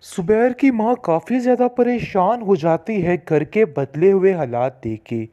सुबैर की माँ काफ़ी ज़्यादा परेशान हो जाती है घर के बदले हुए हालात देख के,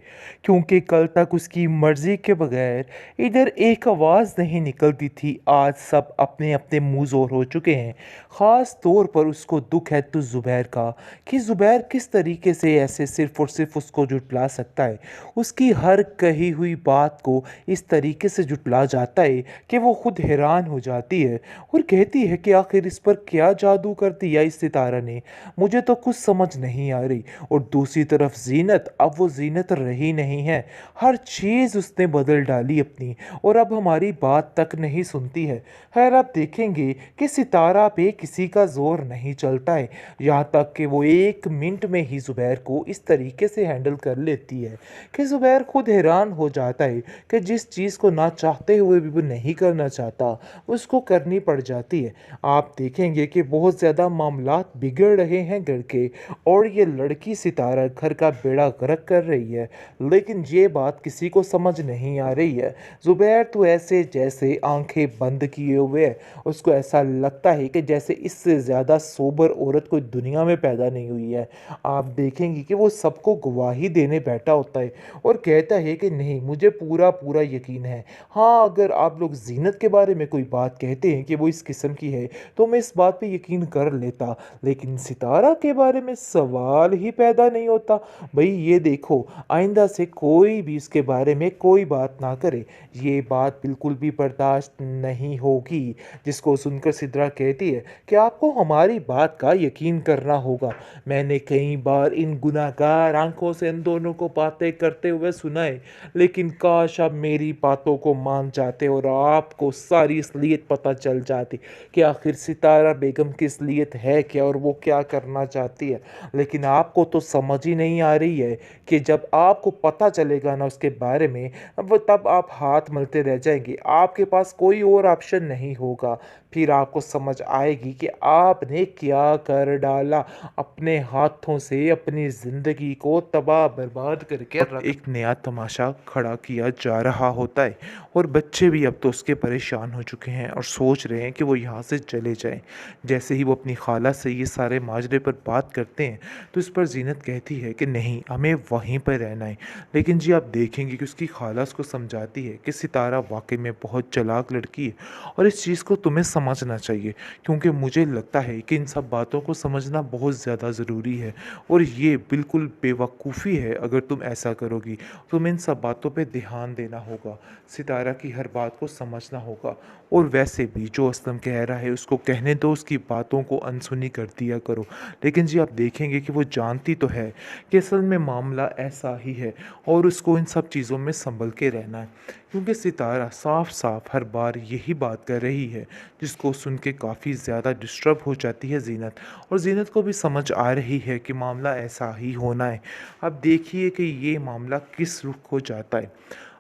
क्योंकि कल तक उसकी मर्ज़ी के बगैर इधर एक आवाज़ नहीं निकलती थी। आज सब अपने अपने मुंह ज़ोर हो चुके हैं। ख़ास तौर पर उसको दुख है तो ज़ुबैर का, कि ज़ुबैर किस तरीके से ऐसे सिर्फ़ और सिर्फ़ उसको जुटला सकता है। उसकी हर कही हुई बात को इस तरीके से जुटला जाता है कि वो खुद हैरान हो जाती है और कहती है कि आखिर इस पर क्या जादू कर दिया इस सितारा ने, मुझे तो कुछ समझ नहीं आ रही। और दूसरी तरफ जीनत, अब वो जीनत रही नहीं है। हर चीज़ उसने बदल डाली अपनी, और अब हमारी बात तक नहीं सुनती है। खैर, आप देखेंगे कि सितारा पे किसी का जोर नहीं चलता है, यहाँ तक कि वो एक मिनट में ही ज़ुबैर को इस तरीके से हैंडल कर लेती है कि ज़ुबैर खुद हैरान हो जाता है कि जिस चीज़ को ना चाहते हुए भी वो नहीं करना चाहता, उसको करनी पड़ जाती है। आप देखेंगे कि बहुत ज़्यादा मामलात बिगड़ रहे हैं घर के, और ये लड़की सितारा घर का बेड़ा गर्क कर रही है, लेकिन ये बात किसी को समझ नहीं आ रही है। ज़ुबैर तो ऐसे जैसे आंखें बंद किए हुए है, उसको ऐसा लगता है कि जैसे इससे ज़्यादा सोबर औरत कोई दुनिया में पैदा नहीं हुई है। आप देखेंगे कि वो सबको गवाही देने बैठा होता है और कहता है कि नहीं, मुझे पूरा पूरा यकीन है। हाँ, अगर आप लोग ज़ीनत के बारे में कोई बात कहते हैं कि वो इस किस्म की है, तो मैं इस बात पे यकीन कर लेता, लेकिन सितारा के बारे में सवाल ही पैदा नहीं होता। भई ये देखो, आइंदा से कोई भी इसके बारे में कोई बात ना करे, ये बात बिल्कुल भी बर्दाश्त नहीं होगी। जिसको सुनकर सिद्रा कहती है कि आपको हमारी बात का यकीन करना होगा। मैंने कई बार इन गुनाहगार आंखों से इन दोनों को बातें करते हुए सुना है, लेकिन काश आप मेरी बातों को मान जाते और आपको सारी असलियत पता चल जाती कि आखिर सितारा बेगम की असलियत है क्या और वो क्या करना चाहती है। लेकिन आपको तो समझ ही नहीं आ रही है कि जब आपको पता चलेगा ना उसके बारे में, अब तब आप हाथ मलते रह जाएंगे, आपके पास कोई और ऑप्शन नहीं होगा। फिर आपको समझ आएगी कि आपने क्या कर डाला, अपने हाथों से अपनी ज़िंदगी को तबाह बर्बाद करके रख। एक नया तमाशा खड़ा किया जा रहा होता है, और बच्चे भी अब तो उसके परेशान हो चुके हैं और सोच रहे हैं कि वो यहाँ से चले जाएं। जैसे ही वो अपनी खाला से ये सारे माजरे पर बात करते हैं, तो इस पर जीनत कहती है कि नहीं, हमें वहीं पर रहना है। लेकिन जी, आप देखेंगे कि उसकी खाला उसको समझाती है कि सितारा वाकई में बहुत चालाक लड़की है, और इस चीज़ को तुम्हें समझना चाहिए, क्योंकि मुझे लगता है कि इन सब बातों को समझना बहुत ज़्यादा ज़रूरी है, और ये बिल्कुल बेवकूफ़ी है अगर तुम ऐसा करोगी। तुम्हें इन सब बातों पे ध्यान देना होगा, सितारा की हर बात को समझना होगा, और वैसे भी जो असलम कह रहा है उसको कहने दो, उसकी बातों को अनसुनी कर दिया करो। लेकिन जी, आप देखेंगे कि वो जानती तो है कि असल में मामला ऐसा ही है, और उसको इन सब चीज़ों में संभल के रहना है, क्योंकि सितारा साफ साफ हर बार यही बात कर रही है, जिसको सुन के काफ़ी ज़्यादा डिस्टर्ब हो जाती है जीनत। और जीनत को भी समझ आ रही है कि मामला ऐसा ही होना है। अब देखिए कि ये मामला किस रुख हो जाता है।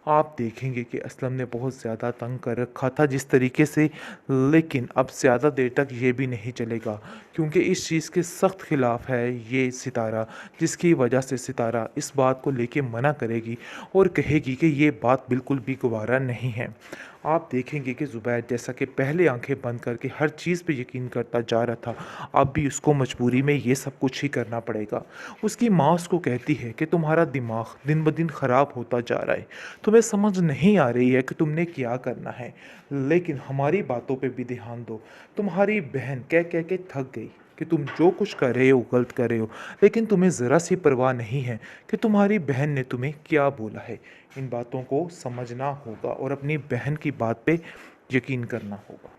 आप देखेंगे कि असलम ने बहुत ज़्यादा तंग कर रखा था जिस तरीके से, लेकिन अब ज़्यादा देर तक ये भी नहीं चलेगा, क्योंकि इस चीज़ के सख्त ख़िलाफ़ है ये सितारा, जिसकी वजह से सितारा इस बात को लेके मना करेगी और कहेगी कि ये बात बिल्कुल भी गवारा नहीं है। आप देखेंगे कि ज़ुबैर, जैसा कि पहले आंखें बंद करके हर चीज़ पे यकीन करता जा रहा था, अब भी उसको मजबूरी में ये सब कुछ ही करना पड़ेगा। उसकी माँ उसको कहती है कि तुम्हारा दिमाग दिन ब दिन ख़राब होता जा रहा है, तुम्हें समझ नहीं आ रही है कि तुमने क्या करना है, लेकिन हमारी बातों पे भी ध्यान दो। तुम्हारी बहन कह कह के थक गई कि तुम जो कुछ कर रहे हो गलत कर रहे हो, लेकिन तुम्हें ज़रा सी परवाह नहीं है कि तुम्हारी बहन ने तुम्हें क्या बोला है। इन बातों को समझना होगा और अपनी बहन की बात पे यकीन करना होगा।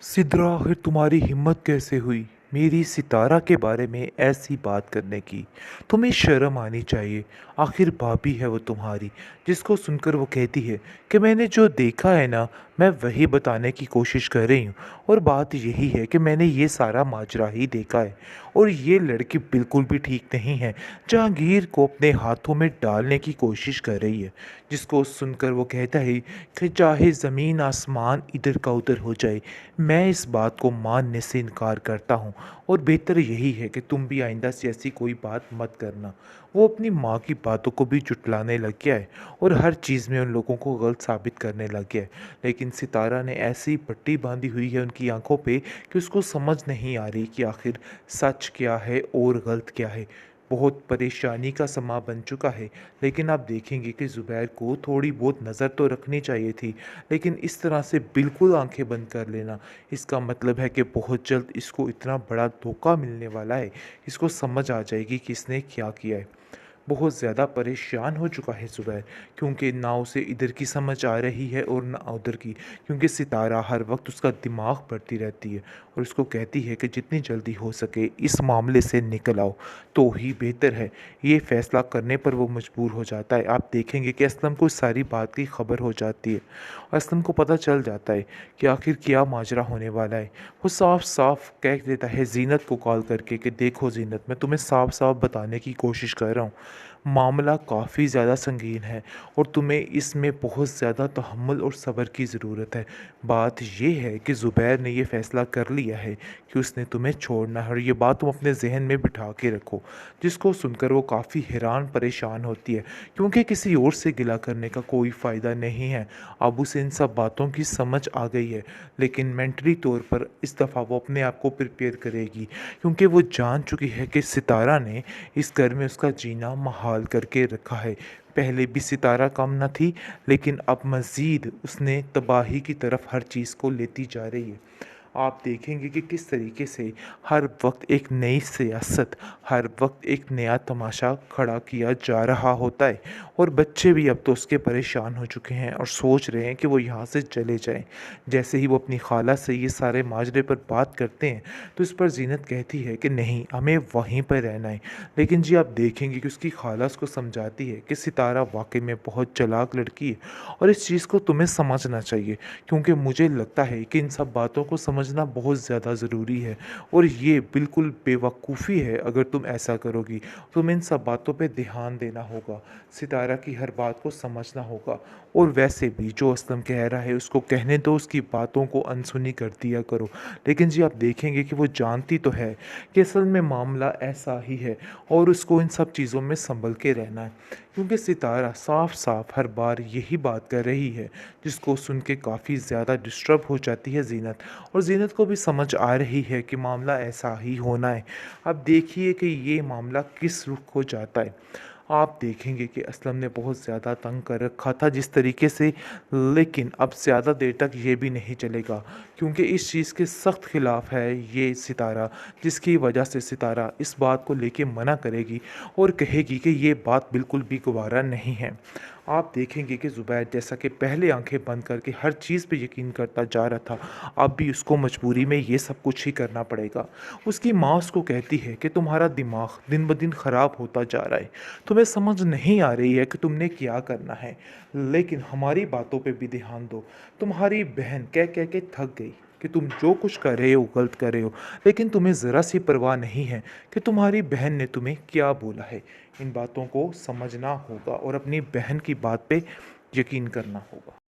सिद्रा, आखिर तुम्हारी हिम्मत कैसे हुई मेरी सितारा के बारे में ऐसी बात करने की? तुम्हें शर्म आनी चाहिए। आखिर भाभी है वो तुम्हारी। जिसको सुनकर वो कहती है कि मैंने जो देखा है ना, मैं वही बताने की कोशिश कर रही हूँ, और बात यही है कि मैंने ये सारा माजरा ही देखा है, और ये लड़की बिल्कुल भी ठीक नहीं है, जहांगीर को अपने हाथों में डालने की कोशिश कर रही है। जिसको सुनकर वो कहता है कि चाहे ज़मीन आसमान इधर का उधर हो जाए, मैं इस बात को मानने से इनकार करता हूँ। और बेहतर यही है कि तुम भी आइंदा से ऐसी कोई बात मत करना। वो अपनी माँ की बातों को भी जुटलाने लग गया है और हर चीज़ में उन लोगों को गलत साबित करने लग गया है। लेकिन सितारा ने ऐसी पट्टी बांधी हुई है उनकी आंखों पे कि उसको समझ नहीं आ रही कि आखिर सच क्या है और गलत क्या है। बहुत परेशानी का समा बन चुका है। लेकिन आप देखेंगे कि ज़ुबैर को थोड़ी बहुत नज़र तो रखनी चाहिए थी। लेकिन इस तरह से बिल्कुल आंखें बंद कर लेना, इसका मतलब है कि बहुत जल्द इसको इतना बड़ा धोखा मिलने वाला है, इसको समझ आ जाएगी कि इसने क्या किया है। बहुत ज़्यादा परेशान हो चुका है ज़ुबैर, क्योंकि ना उसे इधर की समझ आ रही है और ना उधर की, क्योंकि सितारा हर वक्त उसका दिमाग पढ़ती रहती है और उसको कहती है कि जितनी जल्दी हो सके इस मामले से निकल आओ तो ही बेहतर है। ये फ़ैसला करने पर वो मजबूर हो जाता है। आप देखेंगे कि असलम को इस सारी बात की खबर हो जाती है। असलम को पता चल जाता है कि आखिर क्या माजरा होने वाला है। वो साफ साफ कह देता है ज़ीनत को कॉल करके कि देखो ज़ीनत, मैं तुम्हें साफ साफ बताने की कोशिश कर रहा हूँ, मामला काफ़ी ज़्यादा संगीन है और तुम्हें इसमें बहुत ज़्यादा तहम्मुल और सब्र की ज़रूरत है। बात ये है कि ज़ुबैर ने ये फ़ैसला कर लिया है कि उसने तुम्हें छोड़ना है और ये बात तुम अपने ज़हन में बिठा के रखो। जिसको सुनकर वो काफ़ी हैरान परेशान होती है, क्योंकि किसी और से गिला करने का कोई फ़ायदा नहीं है। अब उसे इन सब बातों की समझ आ गई है, लेकिन मेंटली तौर पर इस दफ़ा वो अपने आप को प्रिपेयर करेगी, क्योंकि वो जान चुकी है कि सितारा ने इस घर में उसका जीना महाल करके रखा है। पहले भी सितारा कम न थी, लेकिन अब मज़ीद उसने तबाही की तरफ हर चीज़ को लेती जा रही है। आप देखेंगे कि किस तरीके से हर वक्त एक नई सियासत, हर वक्त एक नया तमाशा खड़ा किया जा रहा होता है और बच्चे भी अब तो उसके परेशान हो चुके हैं और सोच रहे हैं कि वो यहाँ से चले जाएं। जैसे ही वो अपनी खाला से ये सारे माजरे पर बात करते हैं तो इस पर जीनत कहती है कि नहीं, हमें वहीं पर रहना है। लेकिन जी आप देखेंगे कि उसकी खाला उसको समझाती है कि सितारा वाकई में बहुत चालाक लड़की है और इस चीज़ को तुम्हें समझना चाहिए, क्योंकि मुझे लगता है कि इन सब बातों को समझना बहुत ज़्यादा ज़रूरी है और ये बिल्कुल बेवकूफ़ी है अगर तुम ऐसा करोगी। तुम्हें इन सब बातों पे ध्यान देना होगा, सितारा की हर बात को समझना होगा और वैसे भी जो असलम कह रहा है उसको कहने दो, उसकी बातों को अनसुनी कर दिया करो। लेकिन जी आप देखेंगे कि वो जानती तो है कि असल में मामला ऐसा ही है और उसको इन सब चीज़ों में संभल के रहना है, क्योंकि सितारा साफ साफ हर बार यही बात कर रही है, जिसको सुन के काफ़ी ज़्यादा डिस्टर्ब हो जाती है ज़ीनत। और ज़ीनत को भी समझ आ रही है कि मामला ऐसा ही होना है। अब देखिए कि ये मामला किस रुख को जाता है। आप देखेंगे कि असलम ने बहुत ज़्यादा तंग कर रखा था जिस तरीके से, लेकिन अब ज़्यादा देर तक ये भी नहीं चलेगा, क्योंकि इस चीज़ के सख्त ख़िलाफ़ है ये सितारा, जिसकी वजह से सितारा इस बात को लेके मना करेगी और कहेगी कि ये बात बिल्कुल भी गवारा नहीं है। आप देखेंगे कि ज़ुबैर जैसा कि पहले आंखें बंद करके हर चीज़ पे यकीन करता जा रहा था, अब भी उसको मजबूरी में ये सब कुछ ही करना पड़ेगा। उसकी माँ उसको कहती है कि तुम्हारा दिमाग दिन ब दिन ख़राब होता जा रहा है, तुम्हें समझ नहीं आ रही है कि तुमने क्या करना है, लेकिन हमारी बातों पे भी ध्यान दो। तुम्हारी बहन कह कह के थक गई कि तुम जो कुछ कर रहे हो गलत कर रहे हो, लेकिन तुम्हें ज़रा सी परवाह नहीं है कि तुम्हारी बहन ने तुम्हें क्या बोला है। इन बातों को समझना होगा और अपनी बहन की बात पे यकीन करना होगा।